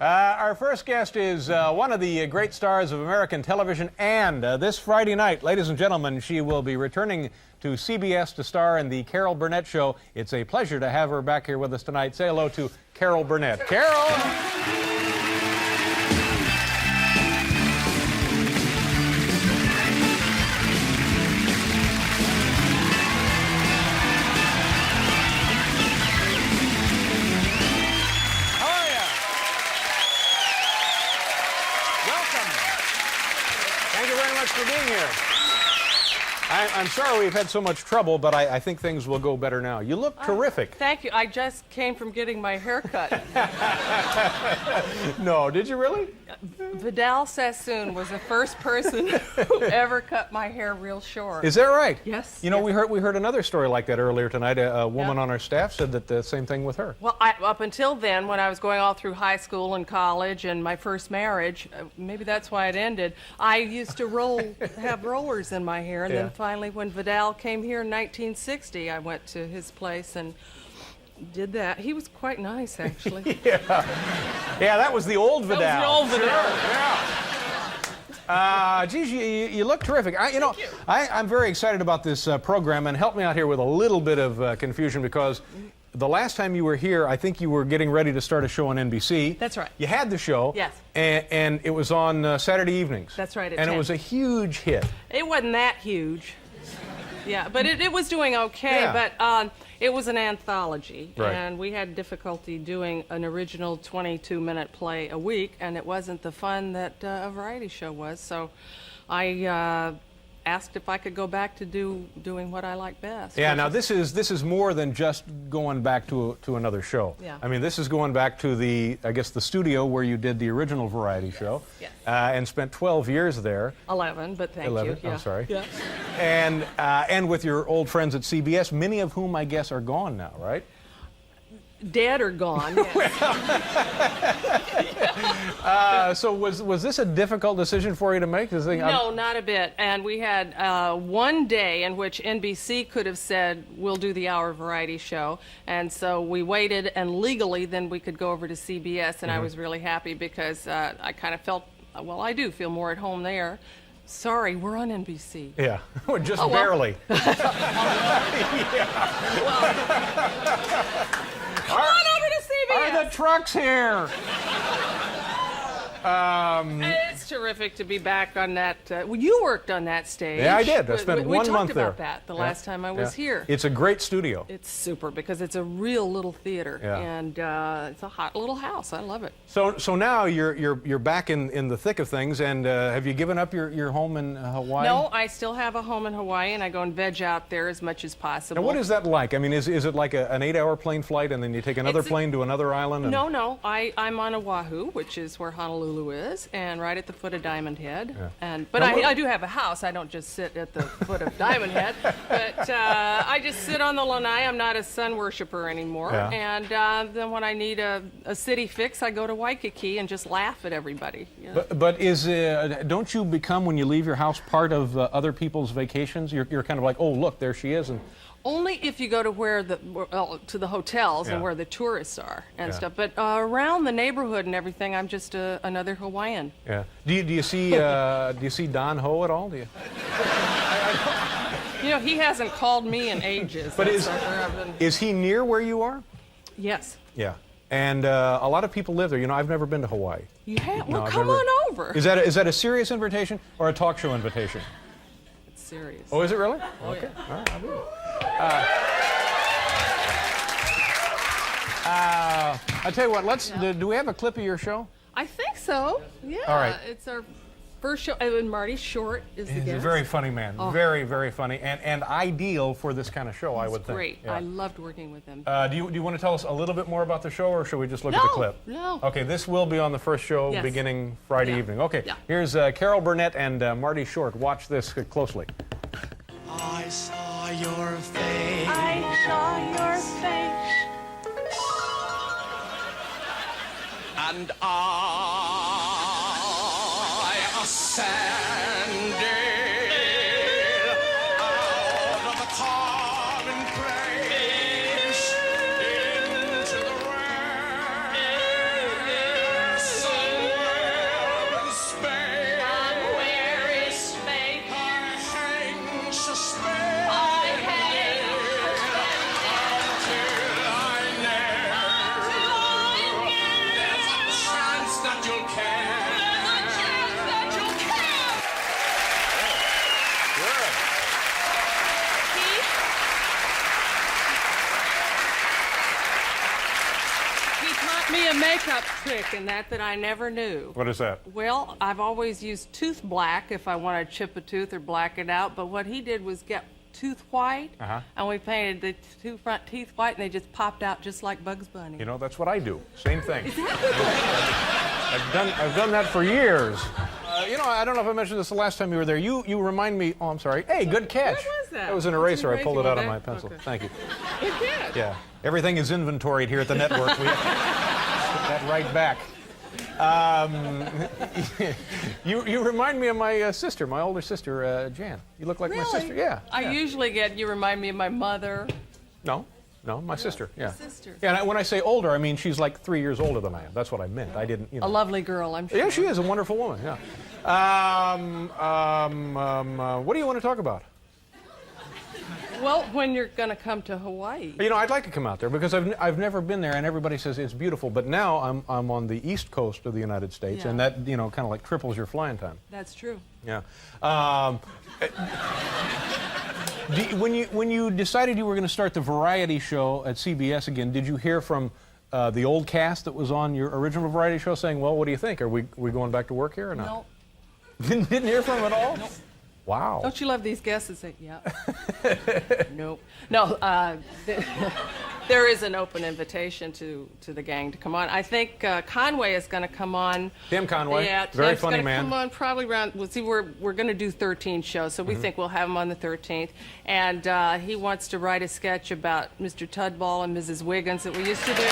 Our first guest is one of the great stars of American television, and this Friday night, ladies and gentlemen, she will be returning to CBS to star in the Carol Burnett Show. It's a pleasure to have her back here with us tonight. Say hello to Carol Burnett. Carol! For being here. I'm sorry we've had so much trouble, but I think things will go better now. You look terrific. Thank you. I just came from getting my hair cut. No, did you really? Vidal Sassoon was the first person who ever cut my hair real short. Is that right? Yes. You know, yes. we heard another story like that earlier tonight. A woman on our staff said that the same thing with her. Well, up until then, when I was going all through high school and college and my first marriage, maybe that's why it ended, I used to have rollers in my hair, and then finally when Vidal came here in 1960, I went to his place and did that. He was quite nice, actually. Yeah, that was the old Vidal. That was the old Vidal. Yeah. Geez, you look terrific. I'm very excited about this program, and help me out here with a little bit of confusion, because the last time you were here, I think you were getting ready to start a show on NBC. That's right. You had the show. Yes. And it was on Saturday evenings. That's right. And 10. It was a huge hit. It wasn't that huge. Yeah, but it was doing okay. Yeah. But it was an anthology, right. And we had difficulty doing an original 22-minute play a week, and it wasn't the fun that a variety show was. So I asked if I could go back to doing what I like best. Yeah, now this is more than just going back to another show. Yeah. I mean, this is going back to the studio where you did the original variety show. Yes. And spent 12 years there. 11, but thank 11, you. Yeah. I'm sorry. Yeah. And with your old friends at CBS, many of whom I guess are gone now, right? Dead or gone. Yes. So was this a difficult decision for you to make? No, not a bit. And we had one day in which NBC could have said, we'll do the hour variety show. And so we waited, and legally then we could go over to CBS, and I was really happy because I kind of felt, well, I do feel more at home there. Sorry, we're on NBC. Yeah, just barely. Come on over to CBS. Are the trucks here? It's terrific to be back on that. Well, you worked on that stage. Yeah, I did. I spent 1 month there. We talked about that the last time I was here. It's a great studio. It's super because it's a real little theater, and it's a hot little house. I love it. So now you're back in the thick of things, and have you given up your home in Hawaii? No, I still have a home in Hawaii, and I go and veg out there as much as possible. Now, what is that like? I mean, is it like an 8-hour plane flight, and then you take another plane to another island? And... No. I'm on Oahu, which is where Honolulu is, and right at the foot of Diamond Head. Yeah. But I do have a house. I don't just sit at the foot of Diamond Head. But I just sit on the lanai. I'm not a sun worshiper anymore. Yeah. And then when I need a city fix, I go to Waikiki and just laugh at everybody. You know? But don't you become, when you leave your house, part of other people's vacations? You're kind of like, oh, look, there she is. And only if you go to to the hotels and where the tourists are and stuff. But around the neighborhood and everything, I'm just another Hawaiian. Yeah. Do you see Don Ho at all? Do you? You know, he hasn't called me in ages. But is he near where you are? Yes. Yeah. And a lot of people live there. You know, I've never been to Hawaii. You have? No, well, come on over. Is that a serious invitation or a talk show invitation? It's serious. Oh, is it really? Oh, okay. Yeah. All right, I'll do it. I tell you what. Do we have a clip of your show? I think so. Yeah. All right. It's our first show, and Marty Short is the guest. He's a very funny man. Oh. Very, very funny, and ideal for this kind of show, I would think. Great. Yeah. I loved working with him. Do you want to tell us a little bit more about the show, or should we just look at the clip? No. Okay, this will be on the first show beginning Friday evening. Okay, here's Carol Burnett and Marty Short. Watch this closely. I saw your face. I saw your face. And I ascended out of the commonplace into the rest. makeup trick in that I never knew. What is that? Well, I've always used tooth black if I want to chip a tooth or black it out, but what he did was get tooth white, and we painted the two front teeth white, and they just popped out just like Bugs Bunny. You know, that's what I do. Same thing. Exactly. I've done that for years. You know, I don't know if I mentioned this the last time you were there. You remind me. Oh, I'm sorry. Hey, good catch. What was that? That was an eraser. I pulled it out of Okay. my pencil. Okay. Thank you. Good catch. Yeah. Everything is inventoried here at the network. We put that right back. You remind me of my sister, my older sister, Jan. You look like my sister. Yeah. I usually get, you remind me of my mother. No, my sister. Yeah. Sister. Yeah. And when I say older, I mean she's like 3 years older than I am. That's what I meant. I didn't. You know. A lovely girl, I'm sure. Yeah, she is a wonderful woman. Yeah. What do you want to talk about? Well, when you're going to come to Hawaii. You know, I'd like to come out there because I've never been there, and everybody says it's beautiful. But now I'm on the east coast of the United States, and that kind of like triples your flying time. That's true. Yeah. When you decided you were going to start the variety show at CBS again, did you hear from the old cast that was on your original variety show saying, "Well, what do you think? Are we going back to work here or not?" No. Didn't hear from them at all. Nope. Wow. Don't you love these guests that say, yeah? Nope. No, there is an open invitation to the gang to come on. I think Conway is going to come on. Tim Conway, Yeah, very Tim's funny gonna man. Come on probably around. We'll see. We're going to do 13 shows, so we think we'll have him on the 13th. And he wants to write a sketch about Mr. Tudball and Mrs. Wiggins that we used to do.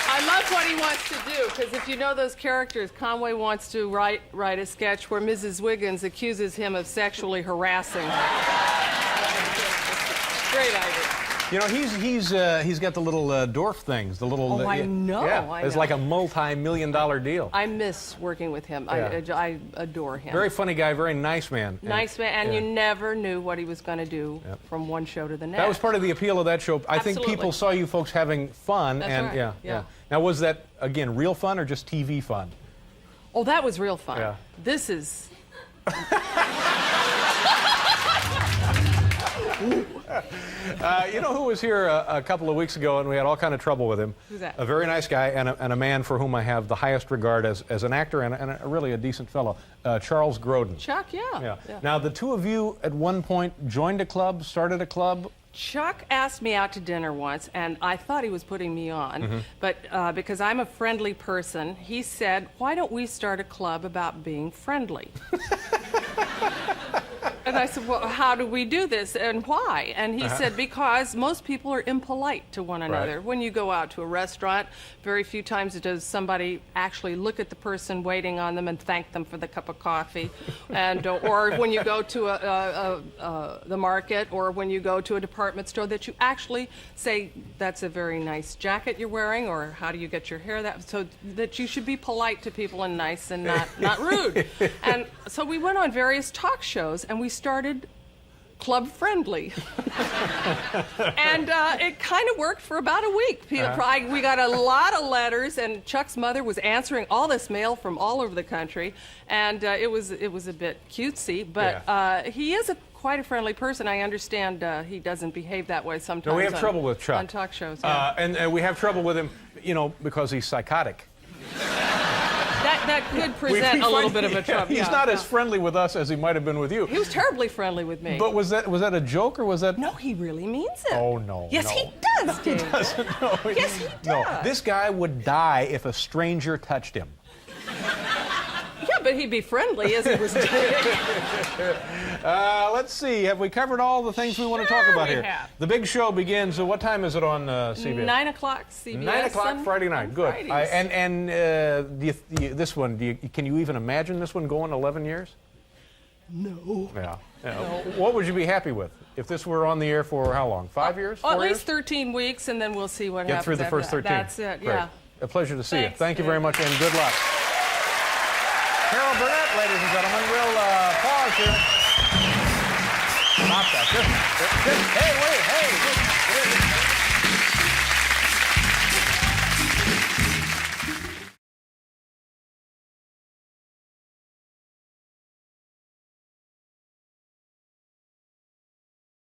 I love what he wants to do, because if you know those characters, Conway wants to write a sketch where Mrs. Wiggins accuses him of sexually harassing her. Great idea. You know, he's got the little dwarf things, the little. Oh, I know, Yeah, I it's know. like a multi-million-dollar deal. I miss working with him. Yeah. I adore him. Very funny guy, very nice man. Nice man, and yeah. you never knew what he was going to do from one show to the next. That was part of the appeal of that show. I think Absolutely. people saw you folks having fun, That's and right, yeah. Now, was that again real fun or just TV fun? Oh, that was real fun. Yeah. This is. You know who was here a couple of weeks ago, and we had all kind of trouble with him? Who's that? A very nice guy, and a man for whom I have the highest regard as an actor and really a decent fellow, Charles Grodin. Chuck, yeah. Now, the two of you at one point joined a club, started a club. Chuck asked me out to dinner once, and I thought he was putting me on, but because I'm a friendly person, he said, "Why don't we start a club about being friendly?" And I said, "Well, how do we do this, and why?" And he said, "Because most people are impolite to one another. Right. When you go out to a restaurant, very few times does somebody actually look at the person waiting on them and thank them for the cup of coffee, and or when you go to the market, or when you go to a department store, that you actually say, 'That's a very nice jacket you're wearing,' or 'How do you get your hair that?' So that you should be polite to people and nice and not rude." And so we went on various talk shows, and we started Club Friendly. And it kind of worked for about a week. We got a lot of letters, and Chuck's mother was answering all this mail from all over the country, and it was a bit cutesy, but he is quite a friendly person. I understand he doesn't behave that way sometimes. No, we have trouble with Chuck on talk shows. and we have trouble with him, because he's psychotic. That could present a little bit of a trouble. He's not as friendly with us as he might have been with you. He was terribly friendly with me. But was that a joke or was that? No, he really means it. Oh no. Yes, no. he does, Dave. No, Yes, he No, does. this guy would die if a stranger touched him. Yeah, but he'd be friendly as he was doing it. Let's see. Have we covered all the things we want to talk Sure about we here? have. The big show begins. What time is it on CBS? 9 o'clock CBS. 9 o'clock on- Friday night. on Good. Fridays. This one. Can you even imagine this one going 11 years? No. Yeah. What would you be happy with if this were on the air for how long? 5 years? 4 At years? least 13 weeks, and then we'll see what Get happens through the after first that. 13. That's it, Great. yeah. A pleasure to see you. Thanks, Thank you Dave. very much, and good luck. Carol Burnett, ladies and gentlemen. We'll pause here. Stop that. Just, hey, wait, hey.